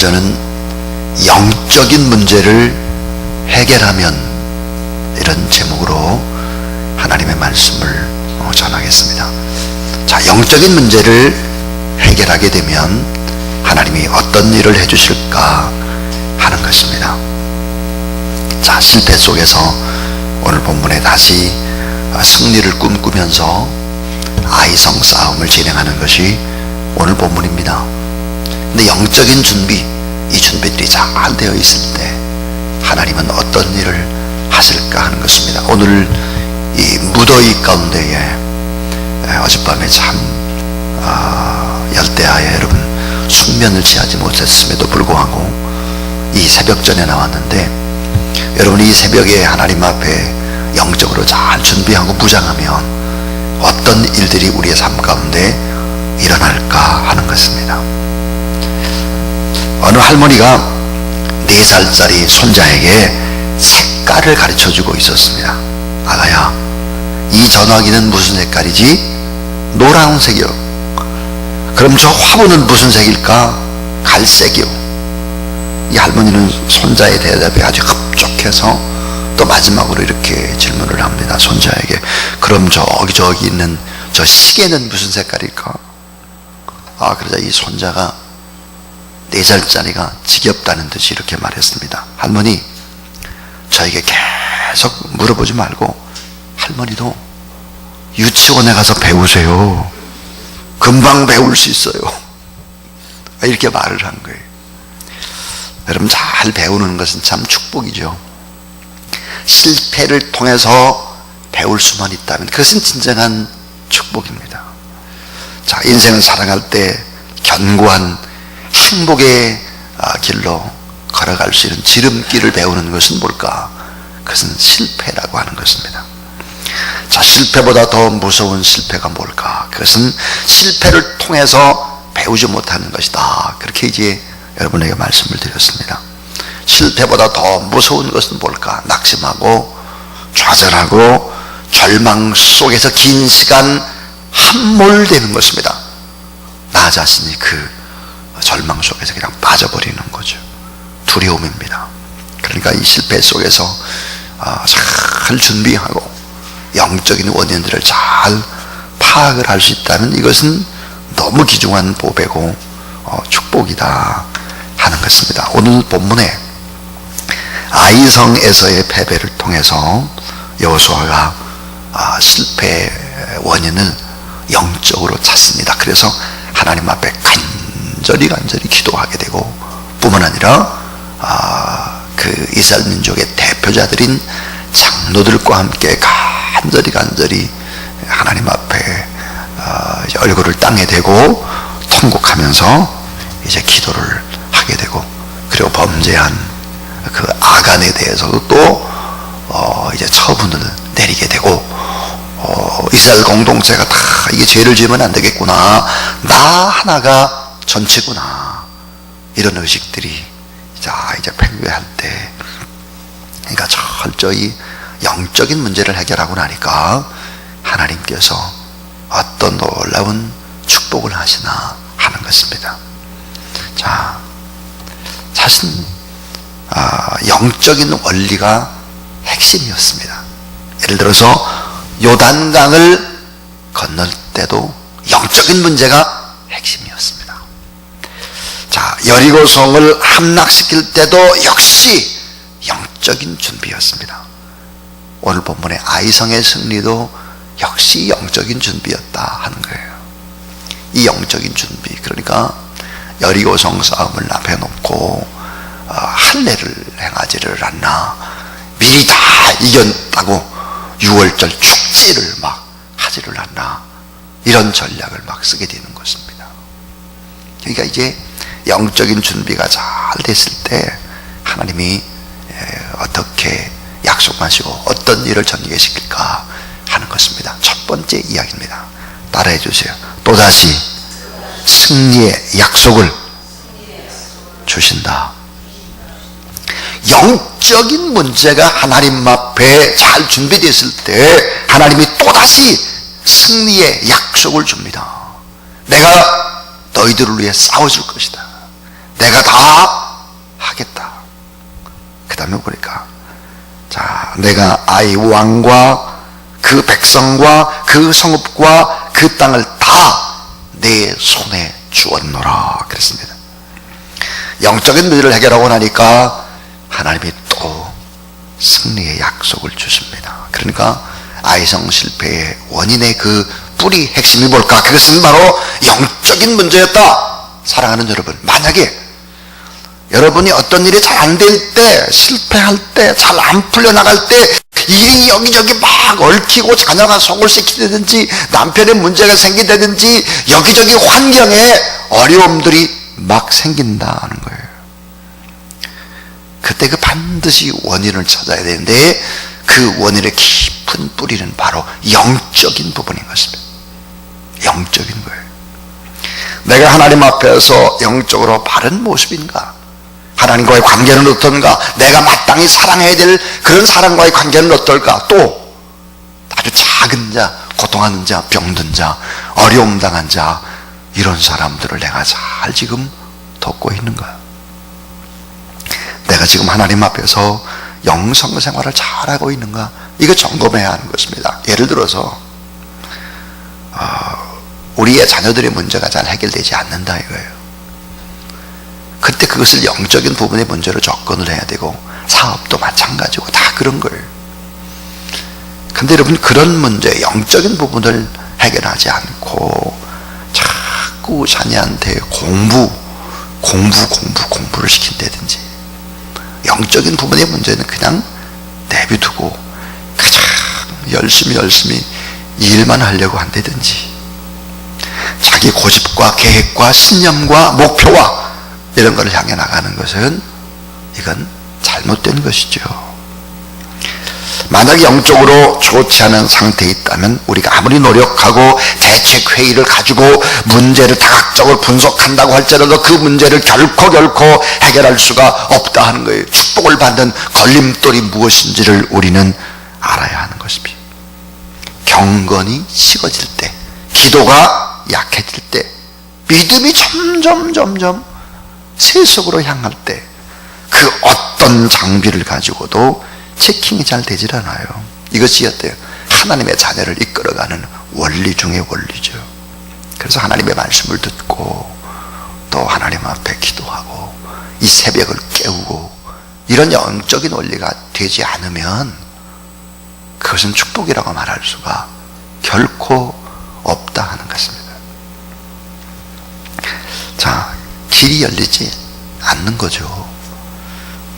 저는 영적인 문제를 해결하면, 이런 제목으로 하나님의 말씀을 전하겠습니다. 자, 영적인 문제를 해결하게 되면 하나님이 어떤 일을 해주실까 하는 것입니다. 자, 실패 속에서 오늘 본문에 다시 승리를 꿈꾸면서 아이성 싸움을 진행하는 것이 오늘 본문입니다. 근데 영적인 준비, 이 준비들이 잘 되어 있을 때 하나님은 어떤 일을 하실까 하는 것입니다. 오늘 이 무더위 가운데에 어젯밤에 참 열대야에 여러분 숙면을 취하지 못했음에도 불구하고 이 새벽전에 나왔는데, 여러분이 이 새벽에 하나님 앞에 영적으로 잘 준비하고 무장하면 어떤 일들이 우리의 삶 가운데 일어날까 하는 것입니다. 어느 할머니가 4살짜리 손자에게 색깔을 가르쳐주고 있었습니다. 아가야, 이 전화기는 무슨 색깔이지? 노란색이요. 그럼 저 화분은 무슨 색일까? 갈색이요. 이 할머니는 손자의 대답에 아주 흡족해서 또 마지막으로 이렇게 질문을 합니다. 손자에게, 그럼 저기 있는 저 시계는 무슨 색깔일까? 그러자 이 손자가 4살짜리가 지겹다는 듯이 이렇게 말했습니다. 할머니, 저에게 계속 물어보지 말고 할머니도 유치원에 가서 배우세요. 금방 배울 수 있어요. 이렇게 말을 한 거예요. 여러분, 잘 배우는 것은 참 축복이죠. 실패를 통해서 배울 수만 있다면 그것은 진정한 축복입니다. 자, 인생을 살아갈 때 견고한 행복의 길로 걸어갈 수 있는 지름길을 배우는 것은 뭘까? 그것은 실패라고 하는 것입니다. 자, 실패보다 더 무서운 실패가 뭘까? 그것은 실패를 통해서 배우지 못하는 것이다. 그렇게 이제 여러분에게 말씀을 드렸습니다. 실패보다 더 무서운 것은 뭘까? 낙심하고 좌절하고 절망 속에서 긴 시간 함몰되는 것입니다. 나 자신이 그 절망 속에서 그냥 빠져버리는 거죠. 두려움입니다. 그러니까 이 실패 속에서 잘 준비하고 영적인 원인들을 잘 파악을 할 수 있다면 이것은 너무 귀중한 보배고 축복이다 하는 것입니다. 오늘 본문에 아이성에서의 패배를 통해서 여호수아가 실패의 원인을 영적으로 찾습니다. 그래서 하나님 앞에 간절히 기도하게 되고, 뿐만 아니라 그 이스라엘 민족의 대표자들인 장로들과 함께 간절히 하나님 앞에 얼굴을 땅에 대고 통곡하면서 이제 기도를 하게 되고, 그리고 범죄한 그 아간에 대해서도 또 이제 처분을 내리게 되고, 이스라엘 공동체가 다 이게 죄를 지으면 안 되겠구나, 나 하나가 전체구나, 이런 의식들이 이제 팽배할 때, 그러니까 철저히 영적인 문제를 해결하고 나니까 하나님께서 어떤 놀라운 축복을 하시나 하는 것입니다. 자, 사실 영적인 원리가 핵심이었습니다. 예를 들어서 요단강을 건널 때도 영적인 문제가 핵심이었습니다. 자, 여리고성을 함락시킬 때도 역시 영적인 준비였습니다. 오늘 본문의 아이성의 승리도 역시 영적인 준비였다 하는 거예요. 이 영적인 준비, 그러니까 여리고성 싸움을 앞에 놓고 할례를 행하지를 않나, 미리 다 이겼다고 6월절 축제를 막 하지를 않나, 이런 전략을 막 쓰게 되는 것입니다. 그러니까 이제 영적인 준비가 잘 됐을 때 하나님이 어떻게 약속하시고 어떤 일을 전개시킬까 하는 것입니다. 첫 번째 이야기입니다. 따라해 주세요. 또다시 승리의 약속을 주신다. 영적인 문제가 하나님 앞에 잘 준비됐을 때 하나님이 또다시 승리의 약속을 줍니다. 내가 너희들을 위해 싸워줄 것이다. 내가 다 하나님은 보니까, 자, 내가 아이 왕과 그 백성과 그 성읍과 그 땅을 다 내 손에 주었노라 그랬습니다. 영적인 문제를 해결하고 나니까 하나님이 또 승리의 약속을 주십니다. 그러니까 아이성 실패의 원인의 그 뿌리 핵심이 뭘까? 그것은 바로 영적인 문제였다. 사랑하는 여러분, 만약에 여러분이 어떤 일이 잘 안 될 때, 실패할 때, 잘 안 풀려나갈 때 일이 여기저기 막 얽히고 자녀가 속을 썩히다든지 남편의 문제가 생기다든지 여기저기 환경에 어려움들이 막 생긴다는 거예요. 그때 그 반드시 원인을 찾아야 되는데 그 원인의 깊은 뿌리는 바로 영적인 부분인 것입니다. 영적인 거예요. 내가 하나님 앞에서 영적으로 바른 모습인가? 하나님과의 관계는 어떤가? 내가 마땅히 사랑해야 될 그런 사람과의 관계는 어떨까? 또 아주 작은 자, 고통하는 자, 병든 자, 어려움 당한 자, 이런 사람들을 내가 잘 지금 돕고 있는가? 내가 지금 하나님 앞에서 영성 생활을 잘하고 있는가? 이거 점검해야 하는 것입니다. 예를 들어서 우리의 자녀들의 문제가 잘 해결되지 않는다 이거예요. 그때 그것을 영적인 부분의 문제로 접근을 해야 되고, 사업도 마찬가지고 다 그런 거예요. 근데 여러분, 그런 문제, 영적인 부분을 해결하지 않고 자꾸 자녀한테 공부를 시킨다든지, 영적인 부분의 문제는 그냥 내비두고 가장 열심히 일만 하려고 한다든지, 자기 고집과 계획과 신념과 목표와 이런 것을 향해 나가는 것은 이건 잘못된 것이죠. 만약에 영적으로 좋지 않은 상태에 있다면 우리가 아무리 노력하고 대책회의를 가지고 문제를 다각적으로 분석한다고 할지라도 그 문제를 결코 해결할 수가 없다 하는 거예요. 축복을 받는 걸림돌이 무엇인지를 우리는 알아야 하는 것입니다. 경건이 식어질 때, 기도가 약해질 때, 믿음이 점점 세속으로 향할 때 그 어떤 장비를 가지고도 체킹이 잘 되질 않아요. 이것이 어때요? 하나님의 자녀를 이끌어가는 원리 중의 원리죠. 그래서 하나님의 말씀을 듣고 또 하나님 앞에 기도하고 이 새벽을 깨우고 이런 영적인 원리가 되지 않으면 그것은 축복이라고 말할 수가 결코 없다 하는 것입니다. 자, 길이 열리지 않는 거죠.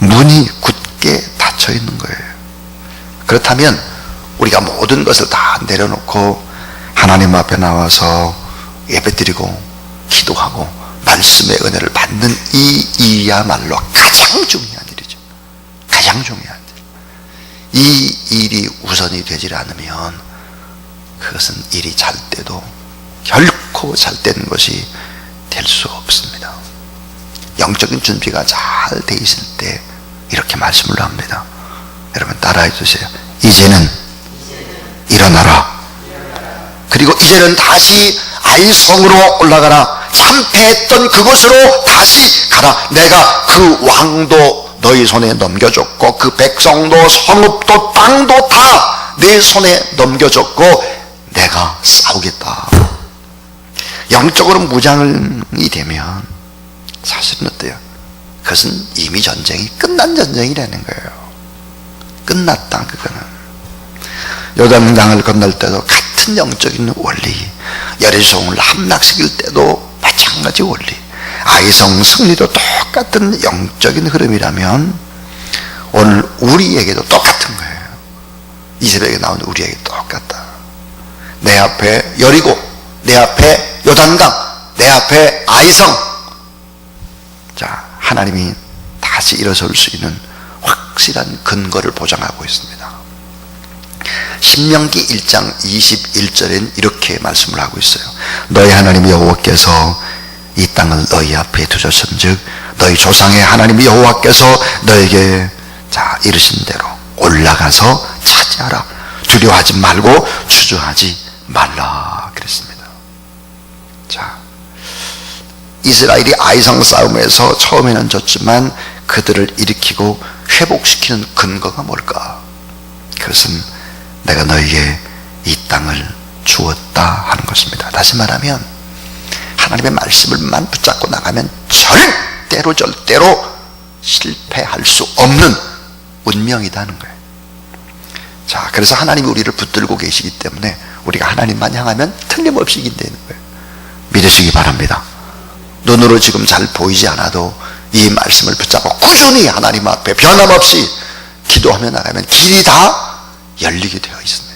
문이 굳게 닫혀 있는 거예요. 그렇다면 우리가 모든 것을 다 내려놓고 하나님 앞에 나와서 예배드리고 기도하고 말씀의 은혜를 받는 이 일이야말로 가장 중요한 일이죠. 가장 중요한 일. 이 일이 우선이 되질 않으면 그것은 일이 잘 때도 결코 잘 되는 것이 될 수 없습니다. 영적인 준비가 잘 돼 있을 때 이렇게 말씀을 합니다. 여러분 따라해 주세요. 이제는 일어나라. 그리고 이제는 다시 아이성으로 올라가라. 참패했던 그곳으로 다시 가라. 내가 그 왕도 너희 손에 넘겨줬고 그 백성도 성읍도 땅도 다 내 손에 넘겨줬고 내가 싸우겠다. 영적으로 무장이 되면 사실은 어때요? 그것은 이미 전쟁이 끝난 전쟁이라는 거예요. 끝났다. 그거는 요단강을 건널 때도 같은 영적인 원리, 여리송을 함락시킬 때도 마찬가지 원리, 아이성 승리도 똑같은 영적인 흐름이라면 오늘 우리에게도 똑같은 거예요. 이 새벽에 나온 우리에게 똑같다. 내 앞에 여리고, 내 앞에 요단강, 내 앞에 아이성. 자, 하나님이 다시 일어설 수 있는 확실한 근거를 보장하고 있습니다. 신명기 1장 21절엔 이렇게 말씀을 하고 있어요. 너희 하나님 여호와께서 이 땅을 너희 앞에 두셨은즉 너희 조상의 하나님 여호와께서 너에게 자 이르신 대로 올라가서 차지하라. 두려워하지 말고 주저하지 말라 그랬습니다. 자, 이스라엘이 아이성 싸움에서 처음에는 졌지만 그들을 일으키고 회복시키는 근거가 뭘까? 그것은 내가 너에게 이 땅을 주었다 하는 것입니다. 다시 말하면 하나님의 말씀을만 붙잡고 나가면 절대로 실패할 수 없는 운명이라는 거예요. 자, 그래서 하나님이 우리를 붙들고 계시기 때문에 우리가 하나님만 향하면 틀림없이 이긴다는 거예요. 믿으시기 바랍니다. 눈으로 지금 잘 보이지 않아도 이 말씀을 붙잡고 꾸준히 하나님 앞에 변함없이 기도하며 나가면 길이 다 열리게 되어 있습니다.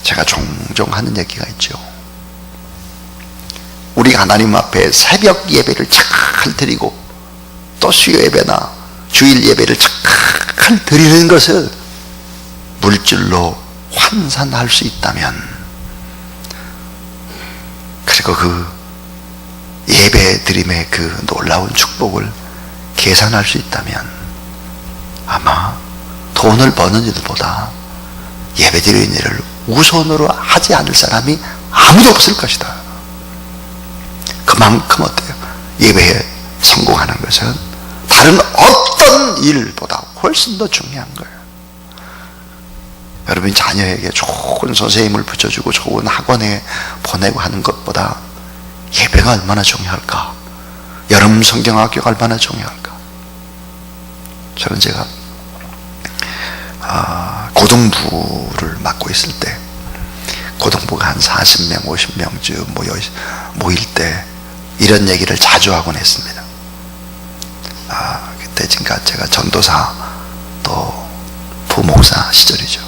제가 종종 하는 얘기가 있죠. 우리가 하나님 앞에 새벽 예배를 잘 드리고 또 수요 예배나 주일 예배를 잘 드리는 것을 물질로 환산할 수 있다면, 그리고 그 예배 드림의 그 놀라운 축복을 계산할 수 있다면 아마 돈을 버는 일보다 예배 드리는 일을 우선으로 하지 않을 사람이 아무도 없을 것이다. 그만큼 어때요? 예배에 성공하는 것은 다른 어떤 일보다 훨씬 더 중요한 거예요. 여러분이 자녀에게 좋은 선생님을 붙여주고 좋은 학원에 보내고 하는 것보다 예배가 얼마나 중요할까? 여름 성경학교가 얼마나 중요할까? 저는 제가 고등부를 맡고 있을 때 고등부가 한 40명, 50명쯤 모일 때 이런 얘기를 자주 하곤 했습니다. 그때 지금까지 제가 전도사 또 부목사 시절이죠.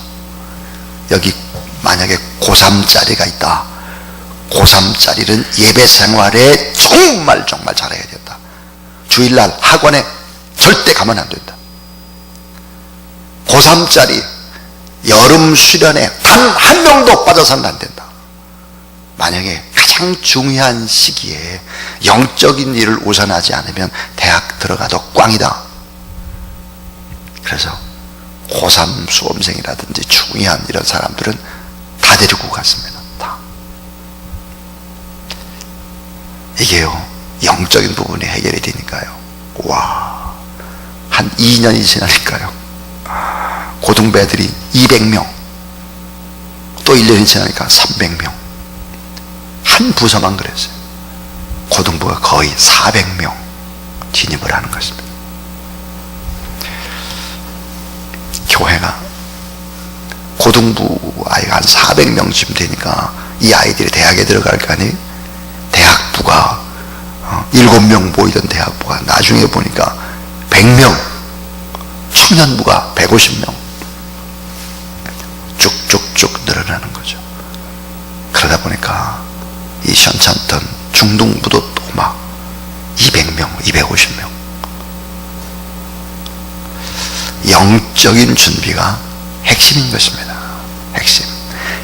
여기 만약에 고3짜리가 있다. 고3짜리는 예배 생활에 정말 잘해야 된다. 주일날 학원에 절대 가면 안 된다. 고3짜리 여름 수련회 단 한 명도 빠져서는 안 된다. 만약에 가장 중요한 시기에 영적인 일을 우선하지 않으면 대학 들어가도 꽝이다. 그래서 고3 수험생이라든지 중요한 이런 사람들은 다 데리고 갔습니다. 다. 이게요, 영적인 부분이 해결이 되니까요. 와, 한 2년이 지나니까요, 고등부 애들이 200명, 또 1년이 지나니까 300명. 한 부서만 그랬어요. 고등부가 거의 400명 진입을 하는 것입니다. 교회가 고등부 아이가 한 400명쯤 되니까 이 아이들이 대학에 들어갈 거 아니에요? 대학부가 7명 모이던 대학부가 나중에 보니까 100명, 청년부가 150명 쭉쭉쭉 늘어나는 거죠. 그러다 보니까 이 현찮던 중등부도 또 막 200명, 250명. 영적인 준비가 핵심인 것입니다. 핵심.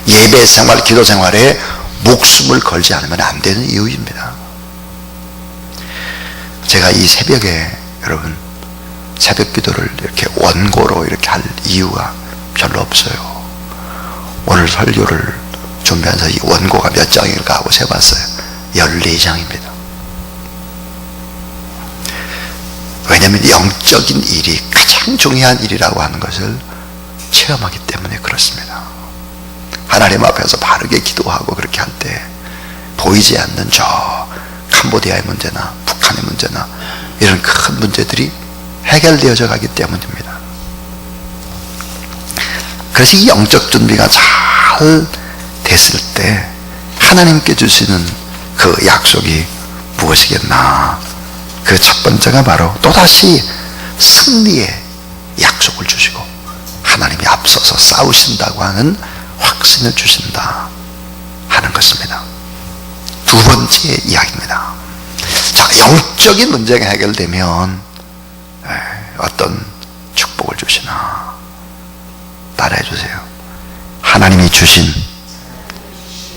예배 생활, 기도 생활에 목숨을 걸지 않으면 안 되는 이유입니다. 제가 이 새벽에 여러분 새벽 기도를 이렇게 원고로 이렇게 할 이유가 별로 없어요. 오늘 설교를 준비하면서 이 원고가 몇 장일까 하고 세봤어요. 14장입니다. 왜냐하면 영적인 일이 가장 중요한 일이라고 하는 것을 체험하기 때문에 그렇습니다. 하나님 앞에서 바르게 기도하고 그렇게 할 때 보이지 않는 저 캄보디아의 문제나 북한의 문제나 이런 큰 문제들이 해결되어져 가기 때문입니다. 그래서 이 영적 준비가 잘 됐을 때 하나님께 주시는 그 약속이 무엇이겠나? 그 첫 번째가 바로 또다시 승리의 약속을 주시고 하나님이 앞서서 싸우신다고 하는 확신을 주신다 하는 것입니다. 두 번째 이야기입니다. 자, 영적인 문제가 해결되면 어떤 축복을 주시나? 따라해 주세요. 하나님이 주신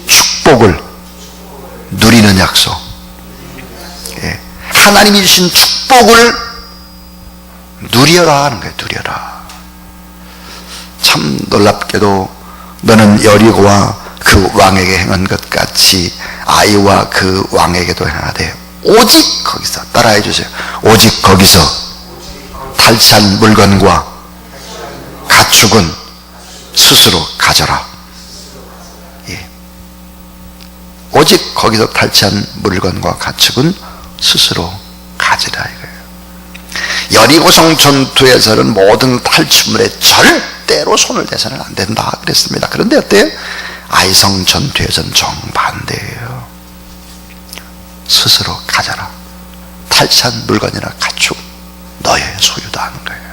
축복을 누리는 약속. 하나님이 주신 축복을 누려라 하는 거예요. 누려라. 참 놀랍게도 너는 여리고와 그 왕에게 행한 것 같이 아이와 그 왕에게도 행하되 오직 거기서, 따라해 주세요. 오직 거기서 탈취한 물건과 가축은 스스로 가져라. 예. 오직 거기서 탈취한 물건과 가축은 스스로 가지라 이거예요. 여리고성 전투에서는 모든 탈취물에 절대로 손을 대서는 안 된다 그랬습니다. 그런데 어때요? 아이성 전투에서는 정반대예요. 스스로 가져라. 탈취한 물건이나 가축 너의 소유다 하는 거예요.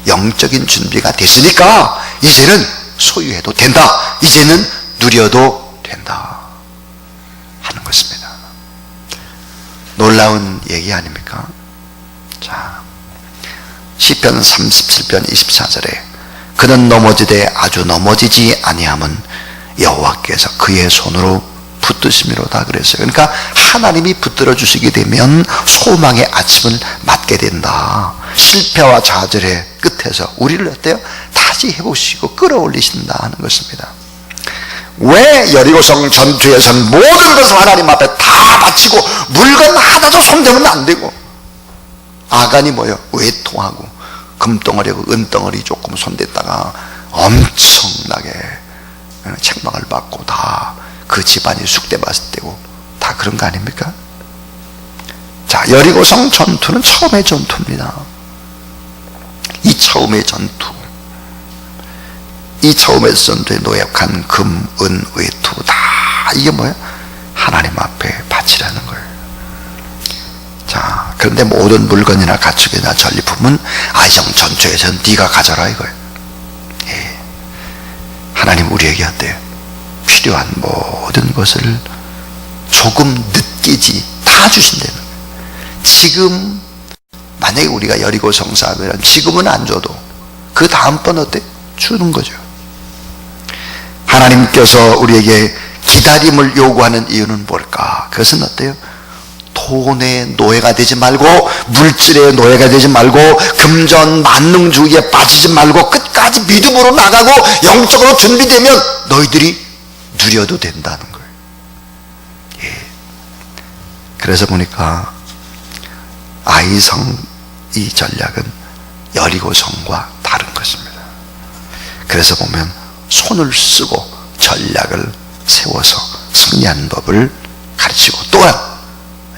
영적인 준비가 됐으니까 이제는 소유해도 된다. 이제는 누려도 된다 하는 것입니다. 놀라운 얘기 아닙니까? 자, 시편 37편 24절에 그는 넘어지되 아주 넘어지지 아니함은 여호와께서 그의 손으로 붙드심이로다 그랬어요. 그러니까 하나님이 붙들어 주시게 되면 소망의 아침을 맞게 된다. 실패와 좌절의 끝에서 우리를 어때요? 다시 해보시고 끌어올리신다 하는 것입니다. 왜 여리고성 전투에서는 모든 것을 하나님 앞에 다 바치고 물건 하나도 손대면 안 되고, 아간이 뭐예요? 외통하고 금덩어리하고 은덩어리 조금 손댔다가 엄청나게 책망을 받고 다 그 집안이 쑥대밭을 떼고 다 그런 거 아닙니까? 자, 여리고성 전투는 처음의 전투입니다. 이 처음의 전투, 이 처음의 전투에 노역한 금, 은, 외투 다 이게 뭐예요? 하나님 앞에 바치라는 거예요. 자, 그런데 모든 물건이나 가축이나 전리품은 아이성 전투에서는 네가 가져라 이거예요. 예. 하나님 우리에게 어때요? 필요한 모든 것을 조금 늦게지 다 주신다는 거예요. 지금 만약에 우리가 여리고성 싸움이라면 지금은 안 줘도 그 다음번 어때? 주는 거죠. 하나님께서 우리에게 기다림을 요구하는 이유는 뭘까? 그것은 어때요? 돈의 노예가 되지 말고, 물질의 노예가 되지 말고, 금전 만능주의에 빠지지 말고 끝까지 믿음으로 나가고 영적으로 준비되면 너희들이 누려도 된다는 거예요. 예. 그래서 보니까 아이성 이 전략은 여리고성과 다른 것입니다. 그래서 보면 손을 쓰고 전략을 세워서 승리하는 법을 가르치고, 또한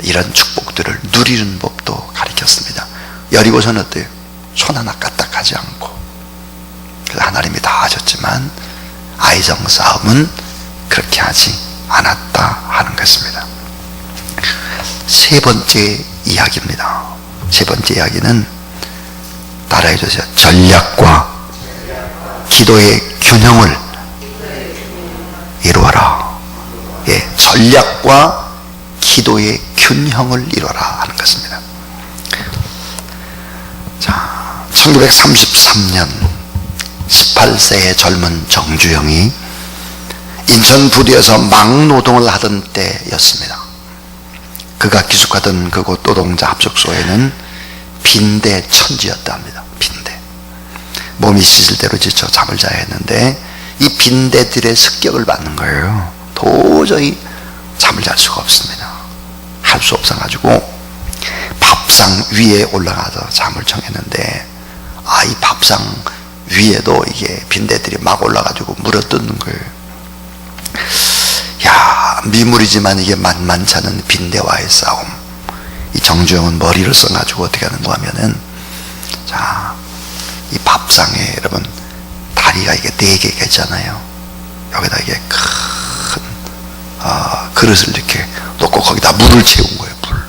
이런 축복들을 누리는 법도 가르쳤습니다. 여리고서는 어때요? 손 하나 까딱하지 않고, 그래서 하나님이 다 하셨지만 아이성 싸움은 그렇게 하지 않았다 하는 것입니다. 세 번째 이야기입니다. 세 번째 이야기는 따라해 주세요. 전략과 기도의 균형을 이루어라. 예, 전략과 기도의 균형을 이루어라 하는 것입니다. 자, 1933년 18세의 젊은 정주영이 인천 부두에서 막노동을 하던 때였습니다. 그가 기숙하던 그곳 노동자 합숙소에는 빈대 천지였답니다. 빈대. 몸이 씻을 대로 지쳐 잠을 자야 했는데 이 빈대들의 습격을 받는 거예요. 도저히 잠을 잘 수가 없습니다. 할 수 없어가지고 밥상 위에 올라가서 잠을 청했는데, 이 밥상 위에도 이게 빈대들이 막 올라가지고 물어뜯는 거예요. 야, 미물이지만 이게 만만치 않은 빈대와의 싸움. 이 정주영은 머리를 써가지고 어떻게 하는가 하면은, 자, 이 밥상에 여러분 다리가 이게 4개가 있잖아요. 여기다 이게 큰 그릇을 이렇게 놓고 거기다 물을 채운 거예요. 물.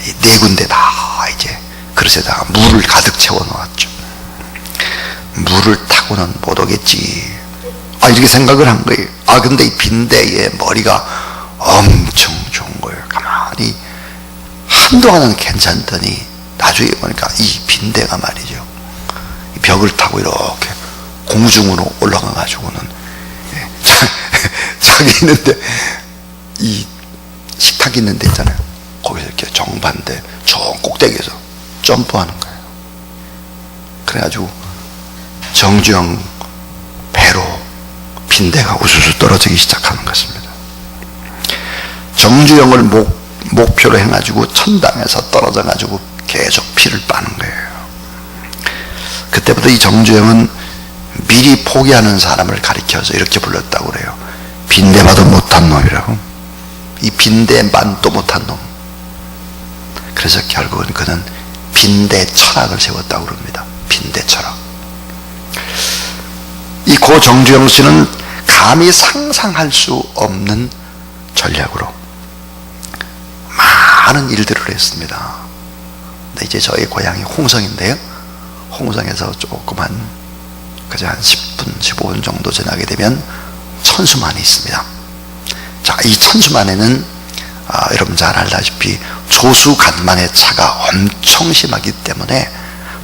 이 4군데 다 이제 그릇에다가 물을 가득 채워 놓았죠. 물을 타고는 못 오겠지. 이렇게 생각을 한 거예요. 근데 이 빈대의 머리가 엄청 좋은 거예요. 가만히 한동안은 괜찮더니 나중에 보니까 이 빈대가 말이죠, 이 벽을 타고 이렇게 공중으로 올라가 가지고는 자기 있는데, 이 식탁 있는 데 있잖아요. 거기서 이렇게 정반대 저 꼭대기에서 점프하는 거예요. 그래가지고 정주영 배로 빈대가 우수수 떨어지기 시작하는 것입니다. 정주영을 목표로 해가지고 천당에서 떨어져가지고 계속 피를 빠는 거예요. 그때부터 이 정주영은 미리 포기하는 사람을 가리켜서 이렇게 불렀다고 그래요. 빈대봐도 못한 놈이라고. 이 빈대만도 못한 놈. 그래서 결국은 그는 빈대 철학을 세웠다고 그럽니다. 빈대 철학. 이 고 정주영 씨는 감히 상상할 수 없는 전략으로 많은 일들을 했습니다. 근데 이제 저희 고향이 홍성인데요. 홍성에서 조그만 그저 한 10분, 15분 정도 지나게 되면 천수만이 있습니다. 자, 이 천수만에는 여러분 잘 알다시피 조수간만의 차가 엄청 심하기 때문에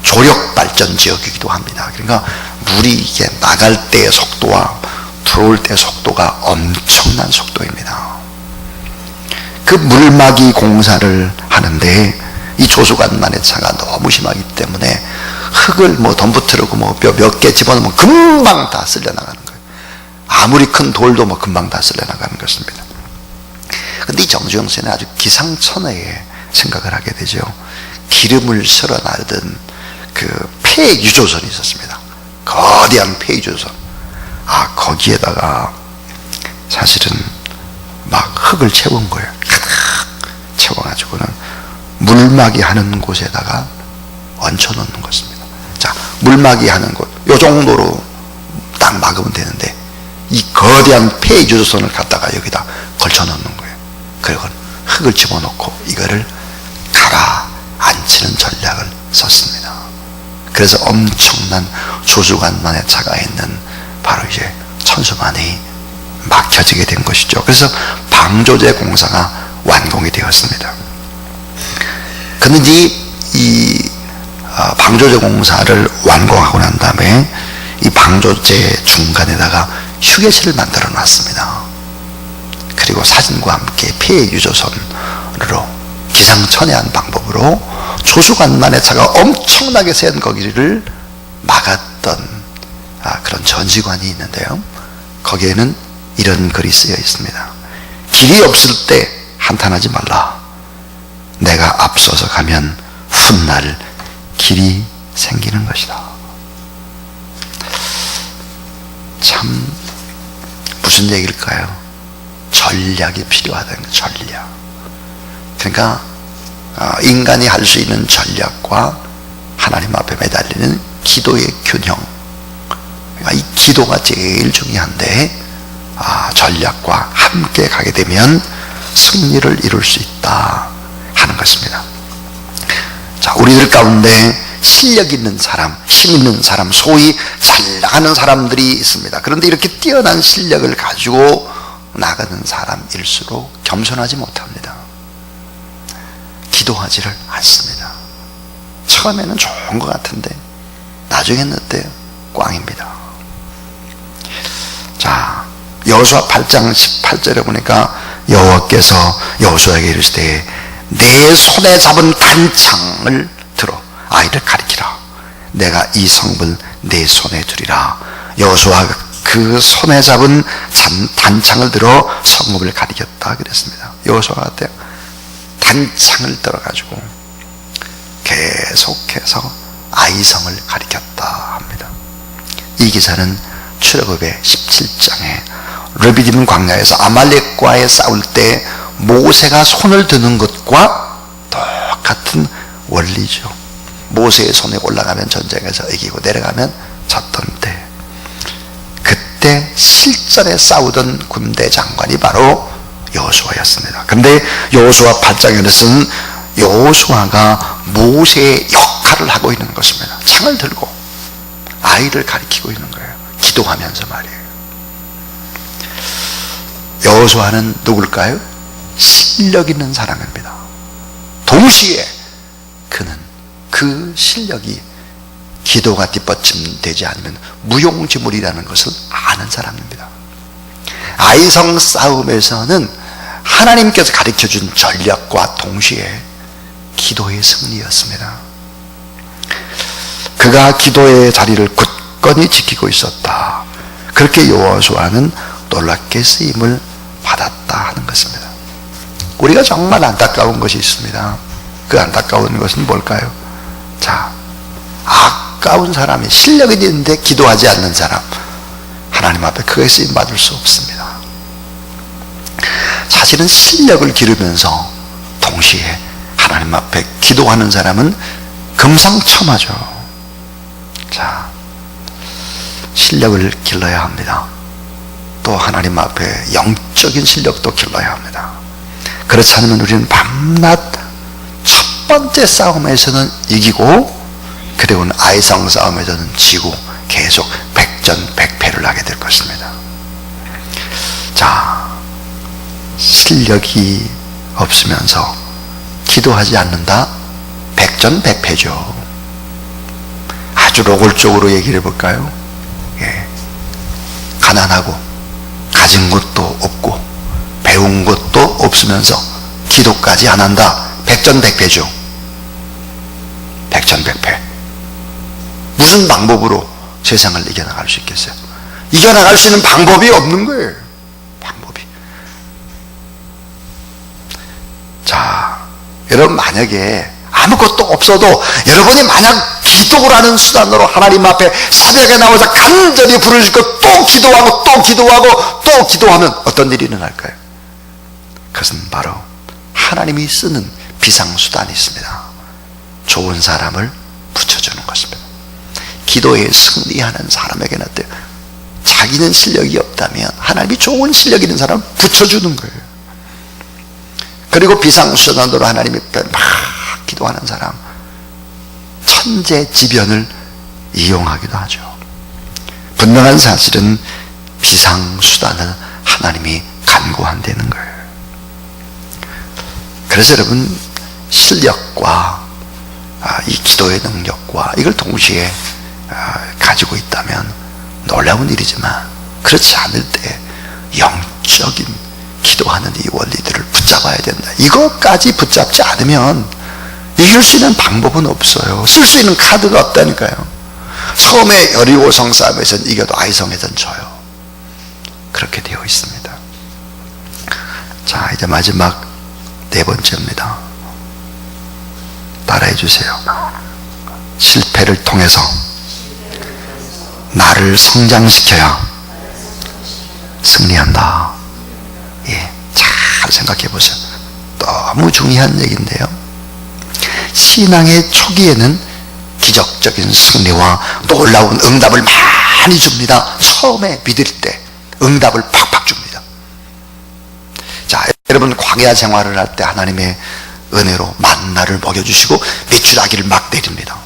조력 발전 지역이기도 합니다. 그러니까 물이 이게 나갈 때의 속도와 들어올 때의 속도가 엄청난 속도입니다. 그 물막이 공사를 하는데 이 조수간만의 차가 너무 심하기 때문에 흙을 뭐 덤부트르고 뭐 몇 개 집어넣으면 금방 다 쓸려 나가는 거예요. 아무리 큰 돌도 뭐 금방 다 쓸려 나가는 것입니다. 근데 이 정주영 씨는 아주 기상천외의 생각을 하게 되죠. 기름을 실어 나르던 그 폐유조선이 있었습니다. 거대한 폐유조선. 거기에다가 사실은 막 흙을 채운 거예요. 가득 채워가지고는 물막이 하는 곳에다가 얹혀놓는 것입니다. 자, 물막이 하는 곳, 요 정도로 딱 막으면 되는데 이 거대한 폐유조선을 갖다가 여기다 걸쳐놓는 거예요. 그리고 흙을 집어넣고 이거를 가라앉히는 전략을 썼습니다. 그래서 엄청난 조수간만의 차가 있는 바로 이제 천수만이 막혀지게 된 것이죠. 그래서 방조제 공사가 완공이 되었습니다. 그런데 이 방조제 공사를 완공하고 난 다음에 이 방조제 중간에다가 휴게실을 만들어 놨습니다. 그리고 사진과 함께 폐유조선으로 기상천외한 방법으로 조수간만의 차가 엄청나게 센 거기를 막았던 그런 전시관이 있는데요. 거기에는 이런 글이 쓰여 있습니다. 길이 없을 때 한탄하지 말라. 내가 앞서서 가면 훗날 길이 생기는 것이다. 참 무슨 얘기일까요? 전략이 필요하다는 거예요. 전략. 그러니까 인간이 할 수 있는 전략과 하나님 앞에 매달리는 기도의 균형. 그러니까 이 기도가 제일 중요한데 전략과 함께 가게 되면 승리를 이룰 수 있다 하는 것입니다. 자, 우리들 가운데 실력 있는 사람, 힘 있는 사람, 소위 잘 나가는 사람들이 있습니다. 그런데 이렇게 뛰어난 실력을 가지고 나가는 사람일수록 겸손하지 못합니다. 기도하지를 않습니다. 처음에는 좋은 것 같은데 나중에는 어때요? 꽝입니다. 자, 여호수아 8장 18절에 보니까 여호와께서 여호수아에게 이르시되 내 손에 잡은 단창을 들어 아이를 가리키라. 내가 이 성읍을 내 손에 두리라. 여호수아가 그 손에 잡은 단창을 들어 성읍을 가리켰다 그랬습니다. 여호수아가 어때요? 단창을 들어가지고 계속해서 아이성을 가리켰다 합니다. 이 기사는 출애굽의 17장에 르비딤 광야에서 아말렉과의 싸울 때 모세가 손을 드는 것과 똑같은 원리죠. 모세의 손에 올라가면 전쟁에서 이기고 내려가면 졌던 때, 그때 실전에 싸우던 군대 장관이 바로 여호수아였습니다. 그런데 여호수아 8장에서는 여호수아가 모세의 역할을 하고 있는 것입니다. 창을 들고 아이를 가리키고 있는 거예요. 기도하면서 말이에요. 여호수아는 누굴까요? 실력 있는 사람입니다. 동시에 그는 그 실력이 기도가 뒷받침되지 않으면 무용지물이라는 것을 아는 사람입니다. 아이성 싸움에서는 하나님께서 가르쳐준 전략과 동시에 기도의 승리였습니다. 그가 기도의 자리를 굳건히 지키고 있었다. 그렇게 여호수아는 놀랍게 쓰임을 받았다 하는 것입니다. 우리가 정말 안타까운 것이 있습니다. 그 안타까운 것은 뭘까요? 자, 아까운 사람이 실력이 있는데 기도하지 않는 사람, 하나님 앞에 크게 쓰임 받을 수 없습니다. 사실은 실력을 기르면서 동시에 하나님 앞에 기도하는 사람은 금상첨화죠. 자, 실력을 길러야 합니다. 또 하나님 앞에 영적인 실력도 길러야 합니다. 그렇지 않으면 우리는 밤낮 첫 번째 싸움에서는 이기고, 그리고는 아이성 싸움에서는 지고 계속 백전백패를 하게 될 것입니다. 자, 실력이 없으면서 기도하지 않는다? 백전백패죠. 아주 노골적으로 얘기를 해볼까요? 예. 가난하고 가진 것도 없고 배운 것도 없으면서 기도까지 안 한다? 백전백패죠. 백전백패. 무슨 방법으로 세상을 이겨나갈 수 있겠어요? 이겨나갈 수 있는 방법이 없는 거예요. 방법이. 자, 여러분 만약에 아무것도 없어도 여러분이 만약 기도를 하는 수단으로 하나님 앞에 새벽에 나와서 간절히 부르시고 또 기도하고 또 기도하고 또 기도하면 어떤 일이 일어날까요? 그것은 바로 하나님이 쓰는 비상수단이 있습니다. 좋은 사람을 붙여주는 것입니다. 기도에 승리하는 사람에게는 어때요? 자기는 실력이 없다면 하나님이 좋은 실력 있는 사람을 붙여주는 거예요. 그리고 비상수단으로 하나님이 막 기도하는 사람, 천재지변을 이용하기도 하죠. 분명한 사실은 비상수단을 하나님이 간구한다는 거예요. 그래서 여러분, 실력과 이 기도의 능력과 이걸 동시에 가지고 있다면 놀라운 일이지만, 그렇지 않을 때 영적인 기도하는 이 원리들을 붙잡아야 된다. 이것까지 붙잡지 않으면 이길 수 있는 방법은 없어요. 쓸 수 있는 카드가 없다니까요. 처음에 여리고성 싸움에서는 이겨도 아이성에서는 져요. 그렇게 되어 있습니다. 자, 이제 마지막 네 번째입니다. 따라해 주세요. 실패를 통해서 나를 성장시켜야 승리한다. 예, 잘 생각해 보세요. 너무 중요한 얘기인데요. 신앙의 초기에는 기적적인 승리와 놀라운 응답을 많이 줍니다. 처음에 믿을 때 응답을 팍팍 줍니다. 자, 여러분 광야 생활을 할 때 하나님의 은혜로 만나를 먹여주시고 메추라기를 막 내립니다.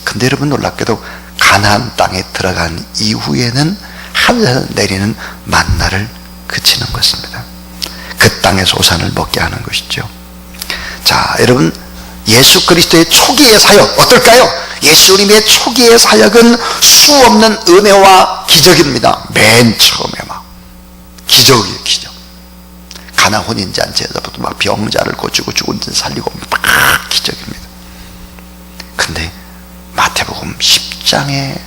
근데 여러분 놀랍게도 가나안 땅에 들어간 이후에는 하늘에서 내리는 만나를 그치는 것입니다. 그 땅에서 오산을 먹게 하는 것이죠. 자, 여러분 예수 그리스도의 초기의 사역 어떨까요? 예수님의 초기의 사역은 수없는 은혜와 기적입니다. 맨 처음에 막 기적이에요. 기적. 가나 혼인잔치에서부터 막 병자를 고치고 죽은 자 살리고 막 기적입니다. 근데 마태복음 10장에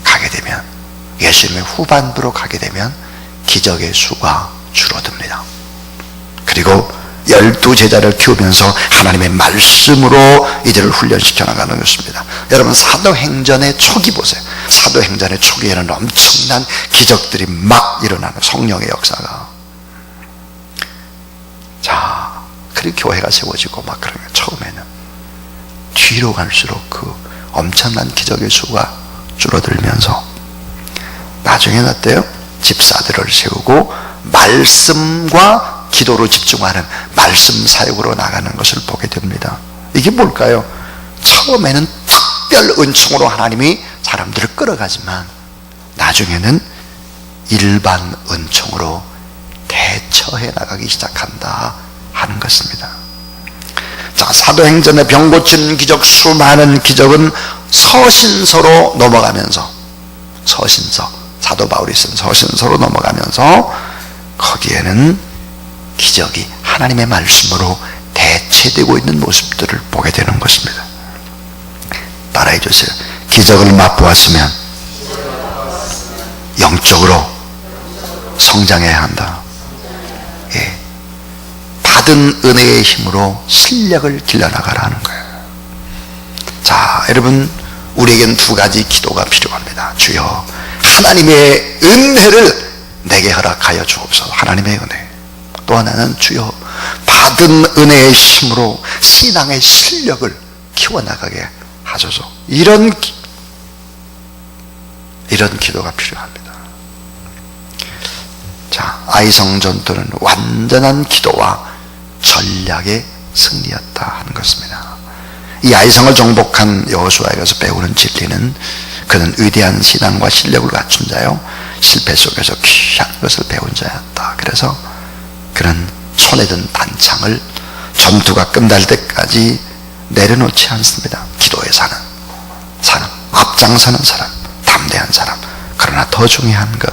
가게 되면, 예수님의 후반부로 가게 되면 기적의 수가 줄어듭니다. 그리고 12제자를 키우면서 하나님의 말씀으로 이들을 훈련시켜 나가는 것입니다. 여러분 사도행전의 초기 보세요. 사도행전의 초기에는 엄청난 기적들이 막 일어나는 성령의 역사가. 자, 그리고 교회가 세워지고 막 그런 거예요. 처음에는. 뒤로 갈수록 그 엄청난 기적의 수가 줄어들면서 나중에는 어때요? 집사들을 세우고 말씀과 기도로 집중하는 말씀 사역으로 나가는 것을 보게 됩니다. 이게 뭘까요? 처음에는 특별 은총으로 하나님이 사람들을 끌어가지만 나중에는 일반 은총으로 대처해 나가기 시작한다 하는 것입니다. 자, 사도행전의 병 고치는 기적, 수많은 기적은 서신서로 넘어가면서, 서신서, 사도 바울이 쓴 서신서로 넘어가면서 거기에는 기적이 하나님의 말씀으로 대체되고 있는 모습들을 보게 되는 것입니다. 따라해 주세요. 기적을 맛보았으면 영적으로 성장해야 한다. 예. 받은 은혜의 힘으로 실력을 길러나가라는 거예요. 자, 여러분, 우리에겐 두 가지 기도가 필요합니다. 주여, 하나님의 은혜를 내게 허락하여 주옵소서. 하나님의 은혜. 또 하나는 주여, 받은 은혜의 힘으로 신앙의 실력을 키워나가게 하소서. 이런 기도가 필요합니다. 자, 아이성 전투는 완전한 기도와 전략의 승리였다 하는 것입니다. 이 아이성을 정복한 여호수아에게서 배우는 진리는 그는 위대한 신앙과 실력을 갖춘 자요, 실패 속에서 귀한 것을 배운 자였다. 그래서 그는 손에 든 단창을 전투가 끝날 때까지 내려놓지 않습니다. 기도에 사는 사람, 앞장서는 사람, 담대한 사람. 그러나 더 중요한 것,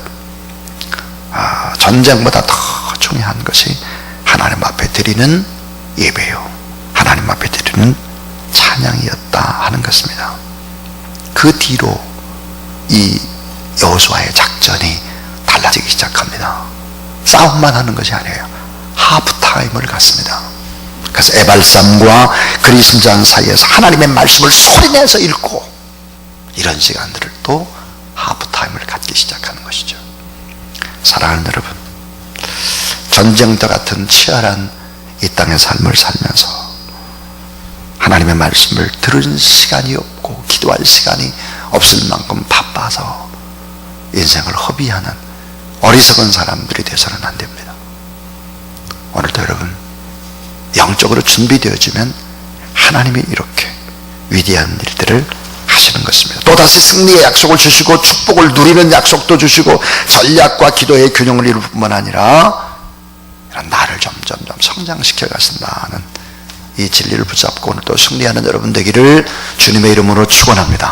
전쟁보다 더 중요한 것이 하나님 앞에 드리는 예배요, 하나님 앞에 드리는 찬양이었다 하는 것입니다. 그 뒤로 이 여호수아의 작전이 달라지기 시작합니다. 싸움만 하는 것이 아니에요. 하프타임을 갖습니다. 그래서 에발산과 그리심장 사이에서 하나님의 말씀을 소리내서 읽고, 이런 시간들을 또 하프타임을 갖기 시작하는 것이죠. 사랑하는 여러분, 전쟁터 같은 치열한 이 땅의 삶을 살면서 하나님의 말씀을 들은 시간이 없고 기도할 시간이 없을 만큼 바빠서 인생을 허비하는 어리석은 사람들이 되어서는 안 됩니다. 오늘도 여러분, 영적으로 준비되어지면 하나님이 이렇게 위대한 일들을 하시는 것입니다. 또다시 승리의 약속을 주시고 축복을 누리는 약속도 주시고 전략과 기도의 균형을 이룰 뿐만 아니라 나를 점점 성장시켜 가신다는 이 진리를 붙잡고 오늘도 승리하는 여러분 되기를 주님의 이름으로 축원합니다.